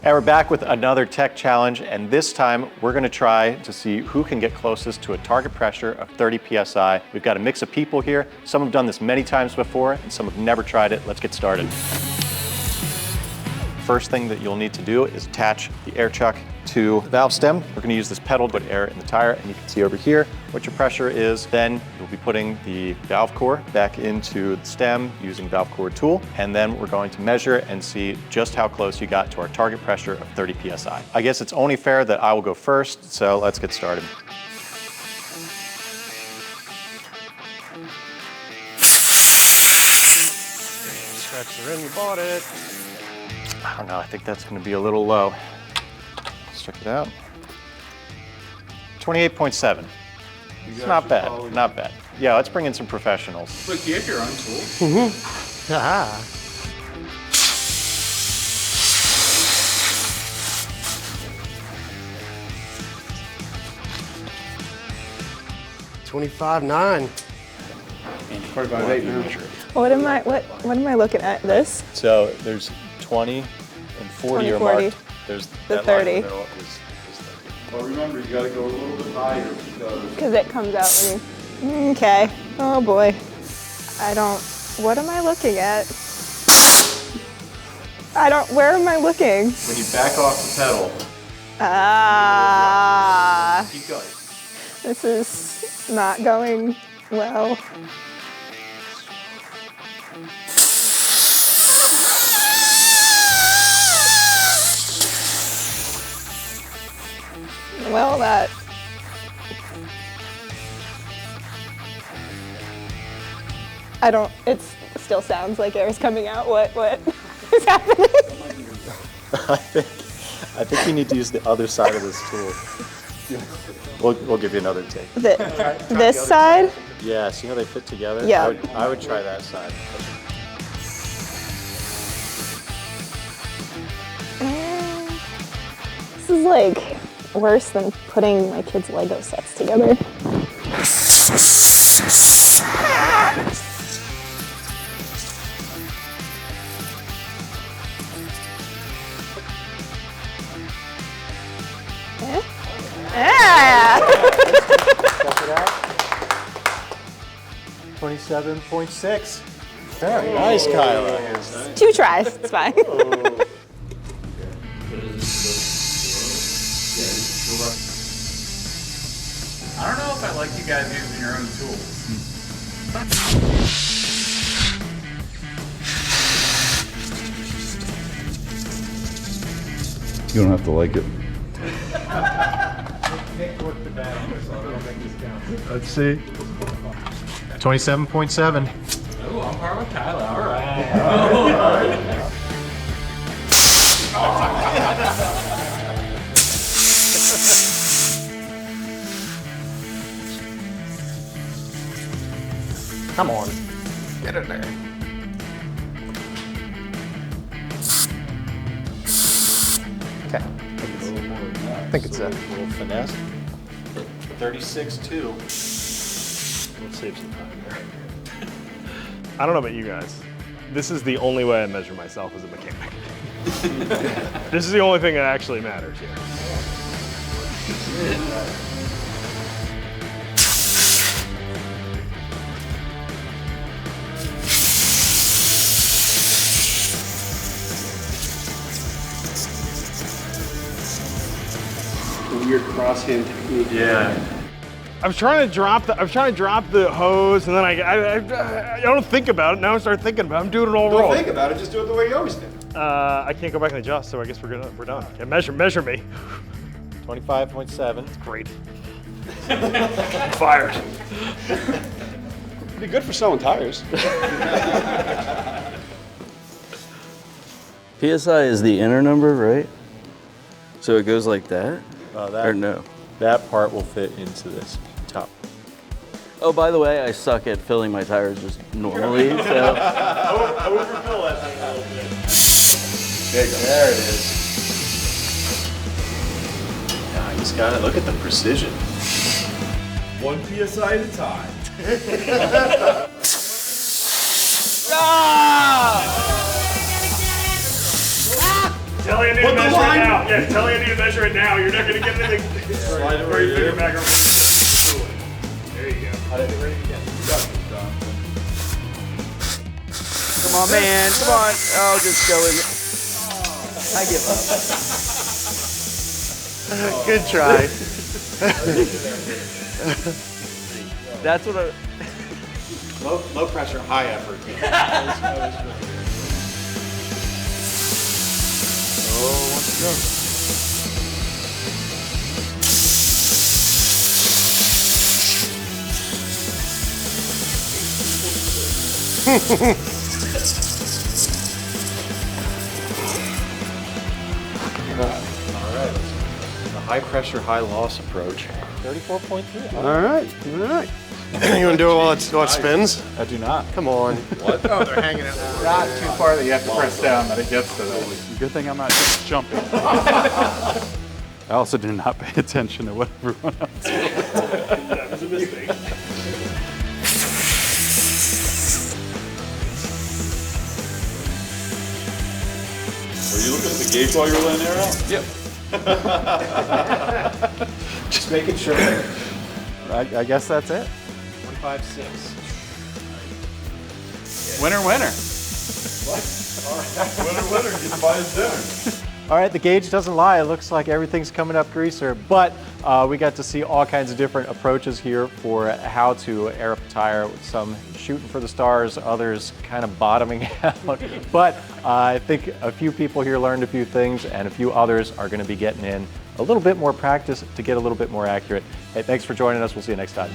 And we're back with another tech challenge, and this time we're gonna try to see who can get closest to a target pressure of 30 PSI. We've got a mix of people here. Some have done this many times before, and some have never tried it. Let's get started. First thing that you'll need to do is attach the air chuck to the valve stem. We're gonna use this pedal to put air in the tire, and you can see over here what your pressure is. Then you'll be putting the valve core back into the stem using the valve core tool, and then we're going to measure and see just how close you got to our target pressure of 30 PSI. I guess it's only fair that I will go first, so let's get started. Scratch the rim, you bought it. I don't know, I think that's gonna be a little low. Let's check it out. 28.7. It's not bad, not bad. Yeah, let's bring in some professionals. Look, you have your own tool. Mm-hmm. Ah. $25.9. 25.8 now. What am I looking at? This? So there's 20 and 40 20, are 40. marked. There's The that line in 30. the middle is 30. Well, remember, you gotta go a little bit higher Because it comes out when you... Okay. Oh boy. What am I looking at? Where am I looking? When you back off the pedal, Ah. keep going. This is not going well. Well, it still sounds like air's coming out. What is happening? I think you need to use the other side of this tool. We'll give you another take. This side? Yeah, see how they fit together? Yeah. I would try that side. This is like worse than putting my kids' Lego sets together. Yeah. Check it out. 27.6. Very nice, Kyla. 2 tries, it's fine. I don't know if I like you guys using your own tools. You don't have to like it. Let's see. 27.7. Oh, I'm par with Kyla. All right. Come on. Get in there. Okay. I think it's a little finesse. 36.2. Let's save some time here. I don't know about you guys. This is the only way I measure myself as a mechanic. This is the only thing that actually matters here. Weird cross-hand technique. Yeah. I was trying to drop the hose, and then I don't think about it. Now I start thinking about it. I'm doing it all wrong. Don't think about it, just do it the way you always do. I can't go back and adjust, so I guess we're done. Okay, measure me. 25.7. Great. Fired. Pretty good for selling tires. PSI is the inner number, right? So it goes like that? Or no? That part will fit into this top. Oh, by the way, I suck at filling my tires just normally, so. Overfill that thing a little bit. There it is. Nice, got it. Look at the precision. 1 PSI at a time. Tell Andy to measure it now. Yeah, tell Andy to measure it now. You're not gonna get anything. Slide it Throw your right finger here. back over. There you go. Come on, man. Come on. Oh, just go in. I give up. Good try. That's what I. Low pressure, high effort. The high pressure, high loss approach. 34.3. All right. You want to do it while it spins? I do not. Come on. What? Oh, they're hanging it. Not too far that you have to press down that it gets to that. Good thing I'm not just jumping. I also do not pay attention to what everyone else does. That was a mistake. Were you looking at the gauge while you were laying there out? Yep. Just making sure. I guess that's it. 25.6. Winner, winner. Winner, get to buy his dinner. All right, the gauge doesn't lie. It looks like everything's coming up greaser, but we got to see all kinds of different approaches here for how to air up a tire, with some shooting for the stars, others kind of bottoming out. But I think a few people here learned a few things, and a few others are going to be getting in a little bit more practice to get a little bit more accurate. Hey, thanks for joining us. We'll see you next time.